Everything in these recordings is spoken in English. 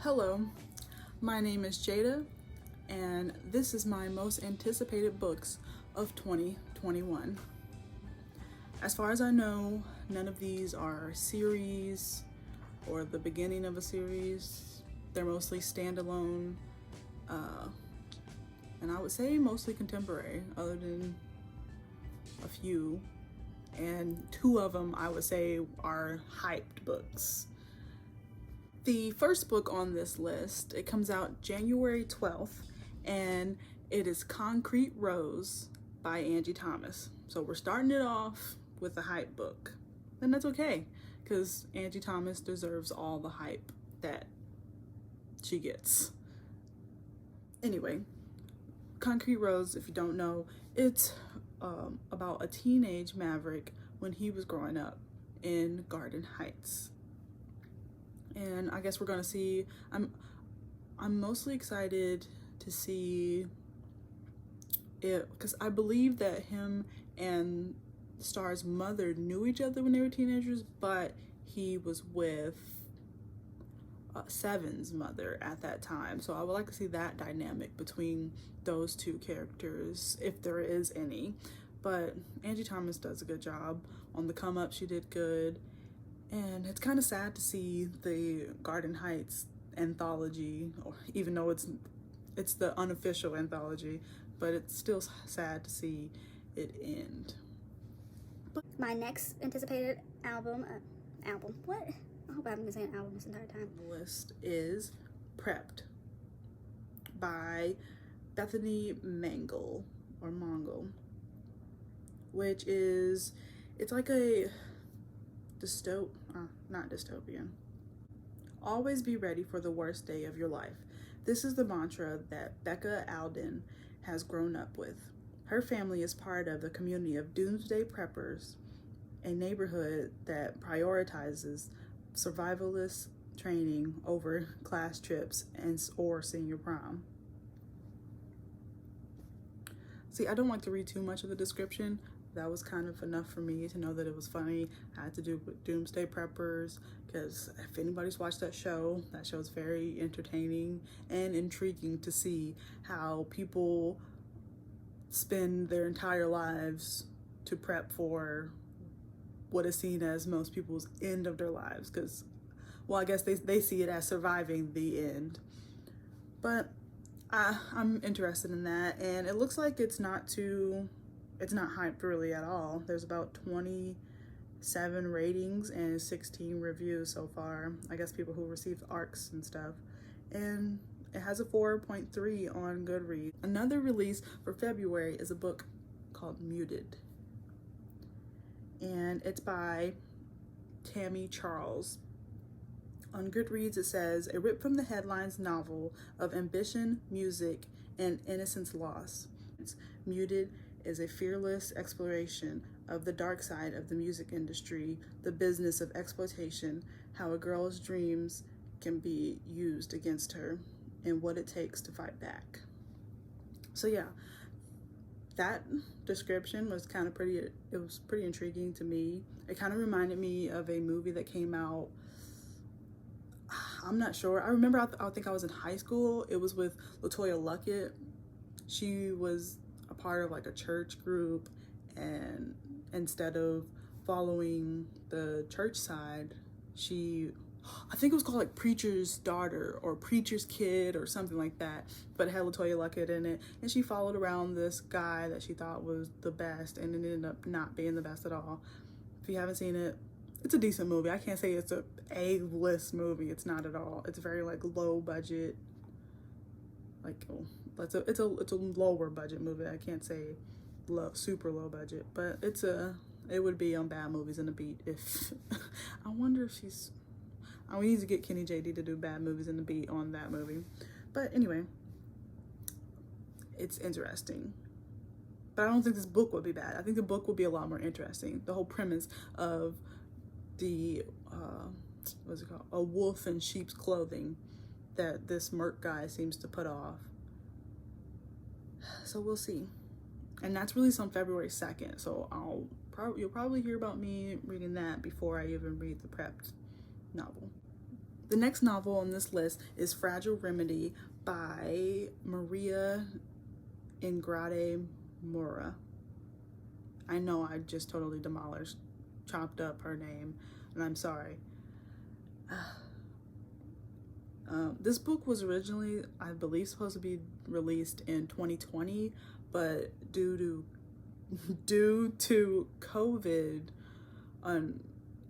Hello, my name is Jada, and this is my most anticipated books of 2021. As far as I know, none of these are series or the beginning of a series. They're mostly standalone, and I would say mostly contemporary, other than a few. And two of them I would say are hyped books. The first book on this list, it comes out January 12th, and it is Concrete Rose by Angie Thomas. So we're starting it off with a hype book, and that's okay, because Angie Thomas deserves all the hype that she gets. Anyway, Concrete Rose, if you don't know, it's about a teenage maverick when he was growing up in Garden Heights. And I guess we're gonna see, I'm mostly excited to see it, because I believe that him and the star's mother knew each other when they were teenagers, but he was with Seven's mother at that time. So I would like to see that dynamic between those two characters, if there is any. But Angie Thomas does a good job. On the come up, she did good. And it's kind of sad to see the Garden Heights anthology, or even though it's the unofficial anthology, but it's still sad to see it end. My next anticipated album, what? I hope I haven't been saying album this entire time. The list is Prepped by Bethany Mangle, or Mongol, which is, it's like a not dystopian. Always be ready for the worst day of your life. This is the mantra that Becca Alden has grown up with. Her family is part of the community of Doomsday Preppers, a neighborhood that prioritizes survivalist training over class trips or senior prom. See, I don't like to read too much of the description. That was kind of enough for me to know that it was funny. I had to do with Doomsday Preppers, because if anybody's watched that show is very entertaining and intriguing to see how people spend their entire lives to prep for what is seen as most people's end of their lives, because, well, I guess they see it as surviving the end. But I'm interested in that, and it looks like it's not hyped really at all. There's about 27 ratings and 16 reviews so far. I guess people who received ARCs and stuff. And it has a 4.3 on Goodreads. Another release for February is a book called Muted. And it's by Tammy Charles. On Goodreads it says, a rip from the headlines novel of ambition, music, and innocence lost. Muted is a fearless exploration of the dark side of the music industry, the business of exploitation, how a girl's dreams can be used against her, and what it takes to fight back. So yeah, that description was kind of pretty intriguing to me. It kind of reminded me of a movie that came out, I'm not sure. I remember, I think I was in high school. It was with LaToya Luckett. She was a part of like a church group, and instead of following the church side, I think it was called like Preacher's Daughter or Preacher's Kid or something like that, but it had LaToya Luckett in it, and she followed around this guy that she thought was the best, and it ended up not being the best at all. If you haven't seen it, it's a decent movie. I can't say it's a A-list movie. It's not at all. It's very like low budget, like it's a lower budget movie. I can't say super low budget, but it would be on Bad Movies and the Beat if I wonder if we need to get Kenny JD to do Bad Movies and the Beat on that movie. But anyway, it's interesting. But I don't think this book would be bad. I think the book would be a lot more interesting. The whole premise of the what's it called? A wolf in sheep's clothing that this Merc guy seems to put off. So we'll see. And that's released on February 2nd. So you'll probably hear about me reading that before I even read the Prepped novel. The next novel on this list is Fragile Remedy by Maria Ingrate Mora. I know I just totally chopped up her name, and I'm sorry. This book was originally, I believe, supposed to be released in 2020, but due to COVID,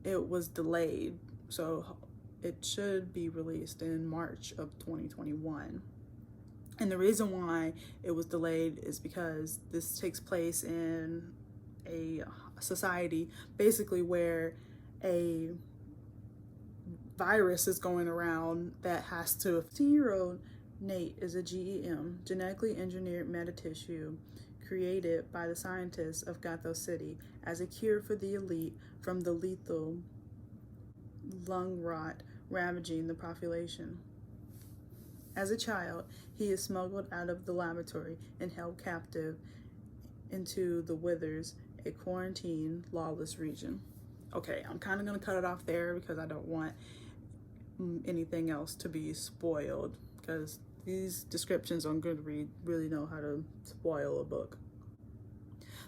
it was delayed. So it should be released in March of 2021. And the reason why it was delayed is because this takes place in a society basically where a virus is going around that has to. 15-year-old Nate is a GEM, genetically engineered metatissue, created by the scientists of Gotham City as a cure for the elite from the lethal lung rot ravaging the population. As a child, he is smuggled out of the laboratory and held captive into the Withers, a quarantined, lawless region. Okay, I'm kind of going to cut it off there because I don't want anything else to be spoiled, because these descriptions on Goodreads really know how to spoil a book.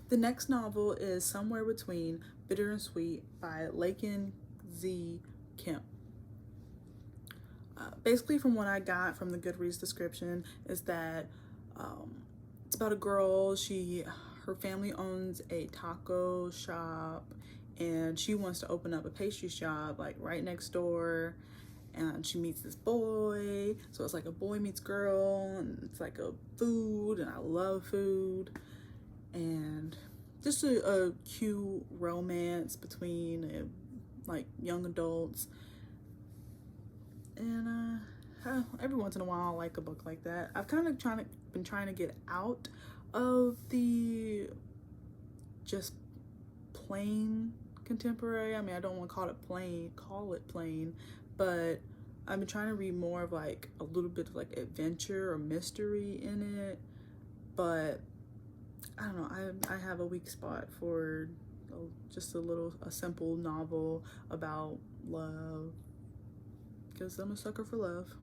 The next novel is Somewhere Between Bitter and Sweet by Laken Z. Kemp. Basically, from what I got from the Goodreads description, is that it's about a girl. Her family owns a taco shop, and she wants to open up a pastry shop like right next door. And she meets this boy, so it's like a boy meets girl, and it's like a food, and I love food, and just a cute romance between like young adults. And every once in a while I like a book like that. I've kind of been trying to get out of the just plain contemporary. I mean, I don't want to call it plain, but I've been trying to read more of like a little bit of like adventure or mystery in it. But I don't know, I have a weak spot for just a simple novel about love, because I'm a sucker for love.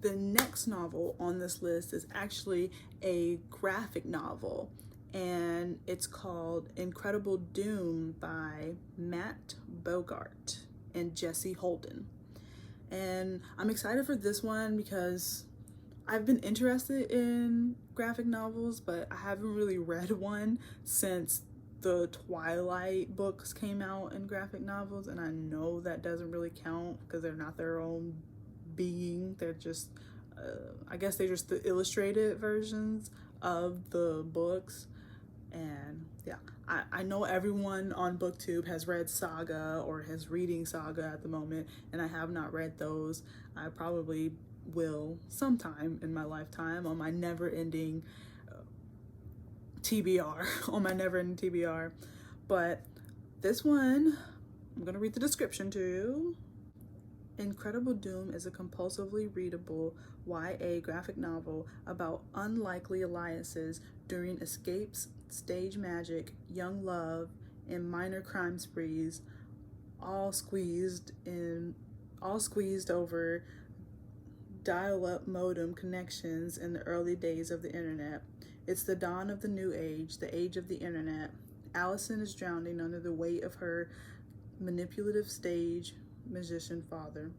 The next novel on this list is actually a graphic novel, and it's called Incredible Doom by Matt Bogart and Jesse Holden. And I'm excited for this one because I've been interested in graphic novels, but I haven't really read one since the Twilight books came out in graphic novels, and I know that doesn't really count because they're not their own being. They're just, I guess they're just the illustrated versions of the books. And yeah, I know everyone on BookTube has read Saga or is reading Saga at the moment, and I have not read those. I probably will sometime in my lifetime on my never-ending TBR. But this one, I'm gonna read the description too. Incredible Doom is a compulsively readable YA graphic novel about unlikely alliances during escapes, stage magic, young love, and minor crime sprees, all squeezed over dial-up modem connections in the early days of the internet. It's the dawn of the new age, the age of the internet. Allison is drowning under the weight of her manipulative stage magician father.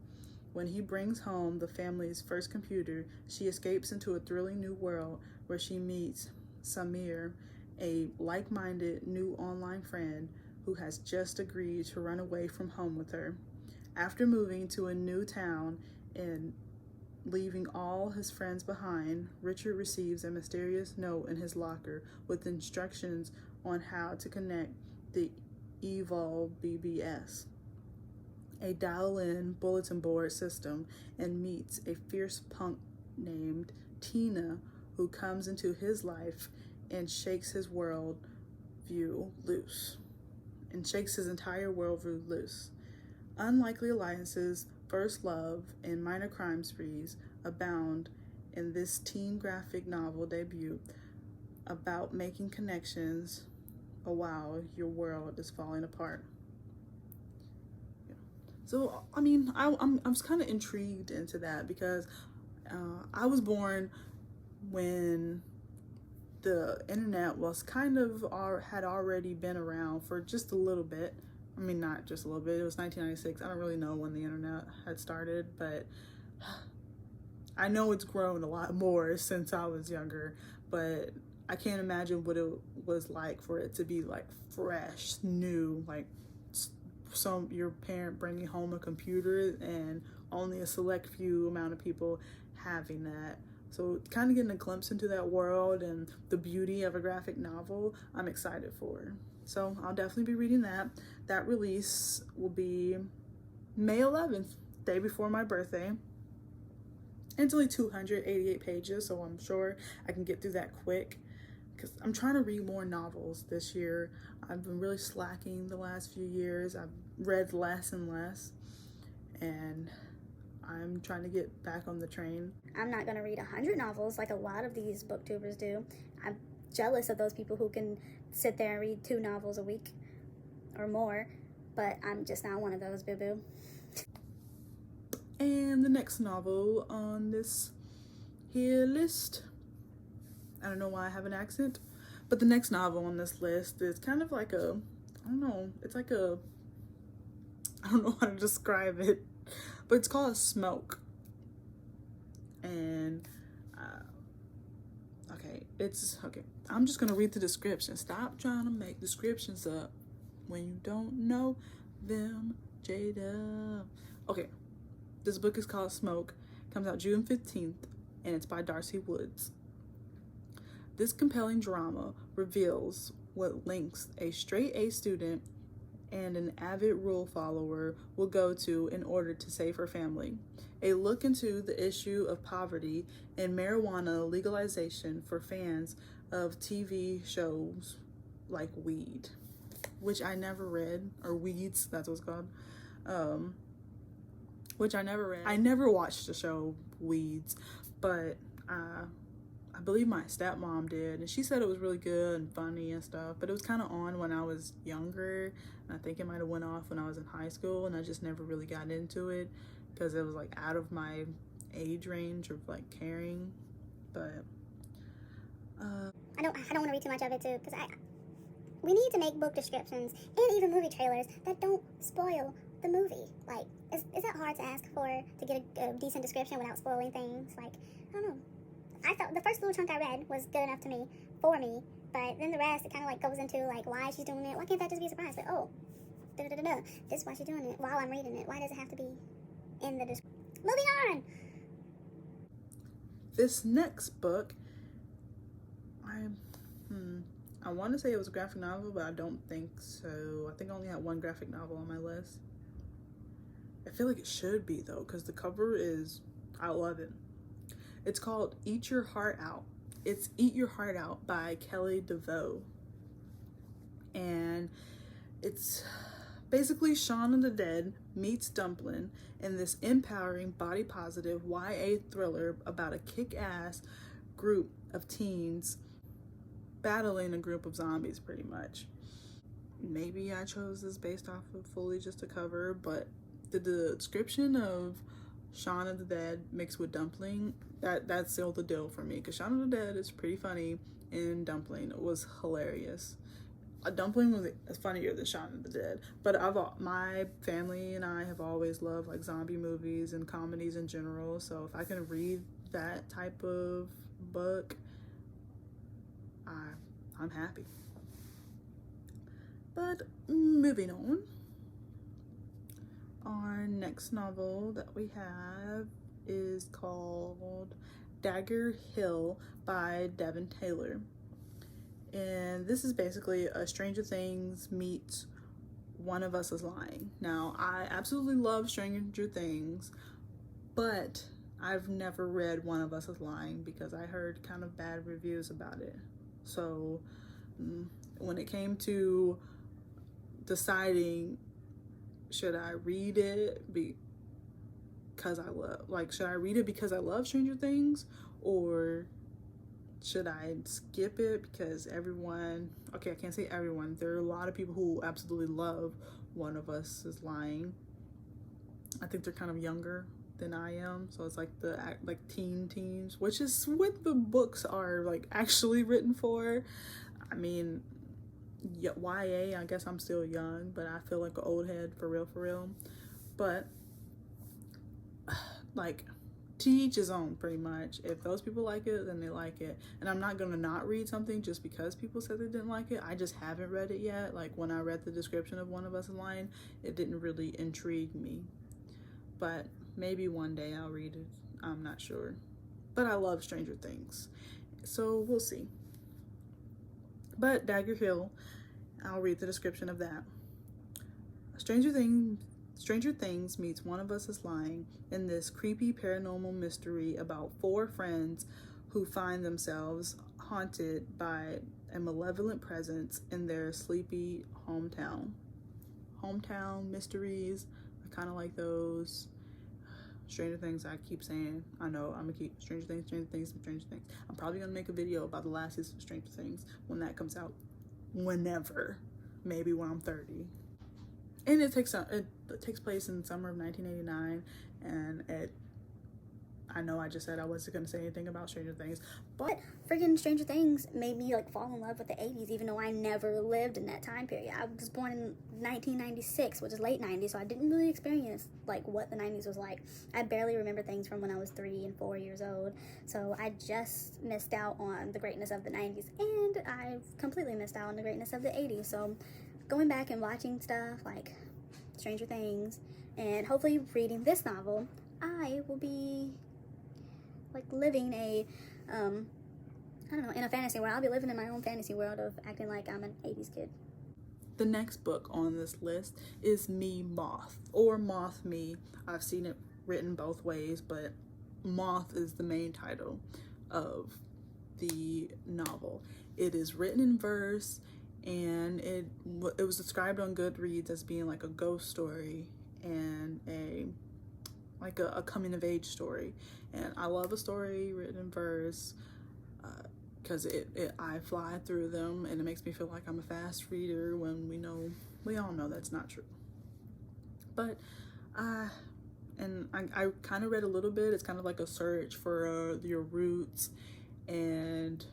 When he brings home the family's first computer, she escapes into a thrilling new world where she meets Samir, a like-minded new online friend who has just agreed to run away from home with her. After moving to a new town and leaving all his friends behind, Richard receives a mysterious note in his locker with instructions on how to connect the Evolve BBS, a dial-in bulletin board system, and meets a fierce punk named Tina who comes into his life and shakes his entire worldview loose. Unlikely alliances, first love, and minor crime sprees abound in this teen graphic novel debut about making connections while your world is falling apart. So I mean, I was kind of intrigued into that because I was born when the internet was kind of had already been around for just a little bit. I mean, not just a little bit. It was 1996. I don't really know when the internet had started, but I know it's grown a lot more since I was younger. But I can't imagine what it was like for it to be like fresh, new, like your parent bringing home a computer and only a select few amount of people having that. So kind of getting a glimpse into that world and the beauty of a graphic novel, I'm excited for. So I'll definitely be reading that. That release will be May 11th, day before my birthday. And it's only 288 pages, so I'm sure I can get through that quick because I'm trying to read more novels this year. I've been really slacking the last few years. I've read less and less, and I'm trying to get back on the train. I'm not gonna read 100 novels like a lot of these booktubers do. I'm jealous of those people who can sit there and read 2 novels a week or more, but I'm just not one of those, boo-boo. And the next novel on this here list, I don't know why I have an accent, but the next novel on this list is kind of like a, I don't know, it's like a, I don't know how to describe it, but it's called Smoke. And okay, I'm just gonna read the description. Stop trying to make descriptions up when you don't know them, Jada. Okay, this book is called Smoke, comes out June 15th, and it's by Darcy Woods. This compelling drama reveals what lengths a straight A student and an avid rule follower will go to in order to save her family. A look into the issue of poverty and marijuana legalization for fans of TV shows like Weed, which I never read, or Weeds, that's what it's called, which I never read. I never watched the show Weeds, but I believe my stepmom did, and she said it was really good and funny and stuff, but it was kind of on when I was younger, and I think it might have went off when I was in high school, and I just never really got into it because it was like out of my age range of like caring. But I don't want to read too much of it too, because we need to make book descriptions and even movie trailers that don't spoil the movie. Like, is that hard to ask for, to get a decent description without spoiling things? Like, I don't know. I thought the first little chunk I read was good enough for me, but then the rest, it kind of like goes into like why she's doing it. Why can't that just be a surprise? Like, oh, this is why she's doing it while I'm reading it. Why does it have to be in the description? Moving on. This next book, I want to say it was a graphic novel, but I don't think so. I think I only had one graphic novel on my list. I feel like it should be though, because the cover is, I love it. It's called Eat Your Heart Out. It's Eat Your Heart Out by Kelly DeVoe. And it's basically Shaun of the Dead meets Dumpling in this empowering, body positive YA thriller about a kick-ass group of teens battling a group of zombies, pretty much. Maybe I chose this based off of fully just a cover, but the description of Shaun of the Dead mixed with Dumpling, that sealed the deal for me, because Shaun of the Dead is pretty funny and Dumpling was hilarious. Dumpling was funnier than Shaun of the Dead, but my family and I have always loved like zombie movies and comedies in general, so if I can read that type of book, I'm happy. But moving on, our next novel that we have is called Dagger Hill by Devin Taylor. And this is basically a Stranger Things meets One of Us is Lying. Now, I absolutely love Stranger Things, but I've never read One of Us is Lying because I heard kind of bad reviews about it. So when it came to deciding, should I read it because should I read it because I love Stranger Things, or should I skip it because I can't say everyone, there are a lot of people who absolutely love One of Us is Lying, I think they're kind of younger than I am, so it's like the like teens, which is what the books are like actually written for. I mean, YA, I guess I'm still young, but I feel like an old head for real. But like, to each his own, pretty much. If those people like it, then they like it. And I'm not gonna not read something just because people said they didn't like it. I just haven't read it yet. Like, when I read the description of One of Us is Lying, it didn't really intrigue me. But maybe one day I'll read it. I'm not sure. But I love Stranger Things, so we'll see. But Dagger Hill, I'll read the description of that. Stranger Things meets One of Us is Lying in this creepy paranormal mystery about 4 friends who find themselves haunted by a malevolent presence in their sleepy hometown. Hometown mysteries, I kind of like those. Stranger Things, I keep saying, I know, I'm gonna keep Stranger Things. I'm probably gonna make a video about the last season of Stranger Things when that comes out. Whenever. Maybe when I'm 30. And it takes place in the summer of 1989, and I know I just said I wasn't going to say anything about Stranger Things, but freaking Stranger Things made me like fall in love with the 80s, even though I never lived in that time period. I was born in 1996, which is late 90s, so I didn't really experience like what the 90s was like. I barely remember things from when I was 3 and 4 years old, so I just missed out on the greatness of the 90s, and I've completely missed out on the greatness of the 80s. So going back and watching stuff like Stranger Things and hopefully reading this novel, I will be like living a I don't know, in a fantasy world. I'll be living in my own fantasy world of acting like I'm an 80s kid. The next book on this list is Me, Moth, or Moth Me. I've seen it written both ways, but Moth is the main title of the novel. It is written in verse, and it was described on Goodreads as being like a ghost story and a coming of age story. And I love a story written in verse because I fly through them, and it makes me feel like I'm a fast reader when we all know that's not true. But I kind of read a little bit. It's kind of like a search for your roots and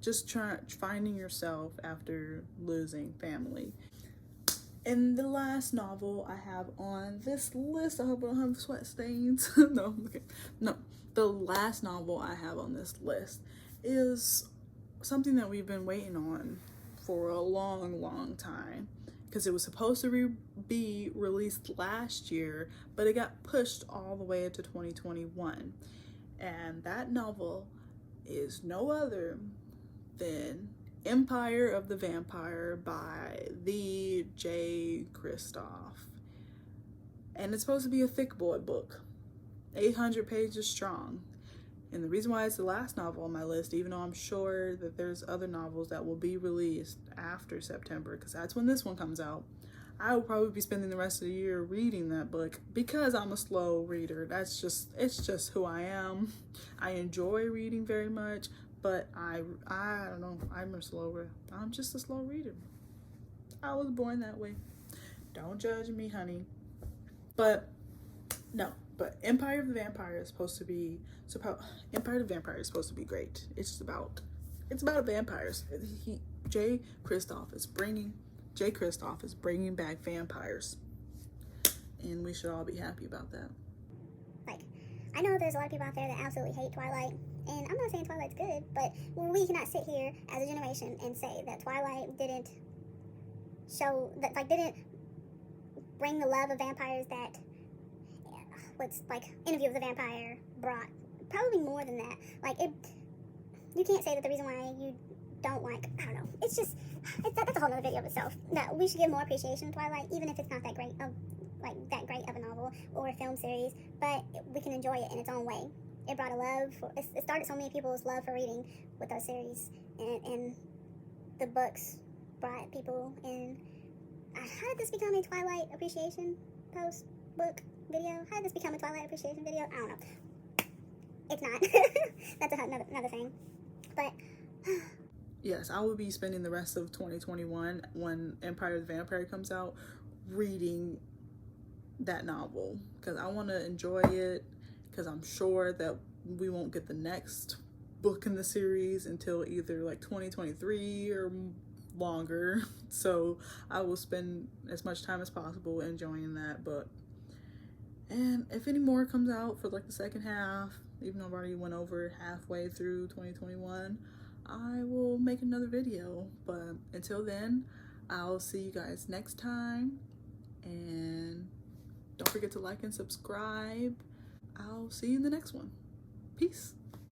just finding yourself after losing family. And the last novel I have on this list, I hope I don't have sweat stains. No. The last novel I have on this list is something that we've been waiting on for a long time, because it was supposed to be released last year, but it got pushed all the way into 2021. And that novel is no other than Empire of the Vampire by the J. Kristoff. And it's supposed to be a thick boy book, 800 pages strong. And the reason why it's the last novel on my list, even though I'm sure that there's other novels that will be released after September, because that's when this one comes out, I will probably be spending the rest of the year reading that book because I'm a slow reader. It's just who I am. I enjoy reading very much, but I don't know, I'm just a slow reader. I was born that way. Don't judge me, honey. But Empire of the Vampire is supposed to be great. It's about vampires. J. Kristoff is bringing back vampires, and we should all be happy about that. Like, I know there's a lot of people out there that absolutely hate Twilight, and I'm not saying Twilight's good, but we cannot sit here as a generation and say that Twilight didn't bring the love of vampires that what's like Interview with the Vampire brought. Probably more than that. Like, you can't say that the reason why you don't like, I don't know, that's a whole other video of itself. That we should give more appreciation to Twilight, even if it's not that great of a novel or a film series, but we can enjoy it in its own way. It brought it started so many people's love for reading with those series, and the books brought people in. How did this become a Twilight appreciation book video? How did this become a Twilight appreciation video? I don't know. It's not. That's another thing. But yes, I will be spending the rest of 2021, when Empire of the Vampire comes out, reading that novel because I want to enjoy it, because I'm sure that we won't get the next book in the series until either like 2023 or longer. So I will spend as much time as possible enjoying that book. And if any more comes out for like the second half, even though I've already went over halfway through 2021, I will make another video. But until then, I'll see you guys next time. And don't forget to like and subscribe. I'll see you in the next one. Peace.